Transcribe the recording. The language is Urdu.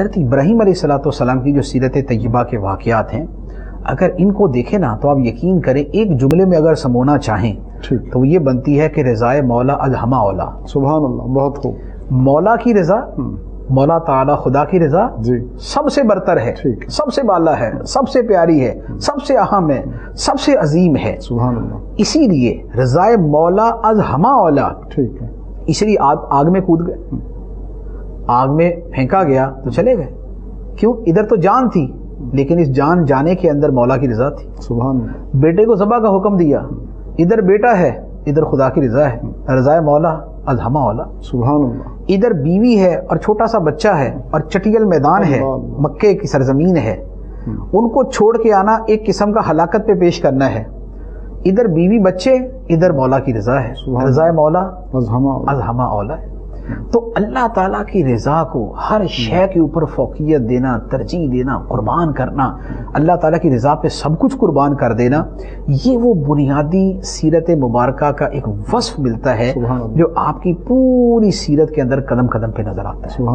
حضرت ابراہیم علیہ السلام کی جو سیرت طیبہ کے واقعات ہیں، اگر ان کو دیکھیں نا تو آپ یقین کریں ایک جملے میں اگر سمونا چاہیں تو وہ یہ بنتی ہے کہ رضائے مولا الہما اولا. سبحان اللہ، بہت خوب. مولا کی رضا، مولا تعالی خدا کی رضا جی سب سے برتر ہے، سب سے بالا ہے، سب سے پیاری ہے، سب سے اہم ہے، سب سے عظیم ہے. سبحان اللہ. اسی لیے رضائے مولا از ہما اولا، ٹھیک ہے. اسی لیے آگ میں کود گئے، آگ میں پھینکا گیا تو چلے گئے. کیوں؟ ادھر تو جان تھی لیکن اس جان جانے کے اندر مولا کی رضا تھی. سبحان اللہ. بیٹے کو ذبح کا حکم دیا، ادھر بیٹا ہے ادھر خدا کی رضا ہے، رضائے مولا از ہما اولا. سبحان اللہ. ادھر بیوی ہے اور چھوٹا سا بچہ ہے اور چٹیل میدان ہے، مکے کی سرزمین ہے، ان کو چھوڑ کے آنا ایک قسم کا ہلاکت پہ پیش کرنا ہے. ادھر بیوی بچے، ادھر مولا کی رضا ہے، رضائے مولا از ہما اولا ہے. تو اللہ تعالیٰ کی رضا کو ہر شے کے اوپر فوقیت دینا، ترجیح دینا، قربان کرنا، اللہ تعالیٰ کی رضا پہ سب کچھ قربان کر دینا، یہ وہ بنیادی سیرت مبارکہ کا ایک وصف ملتا ہے جو آپ کی پوری سیرت کے اندر قدم قدم پہ نظر آتا ہے.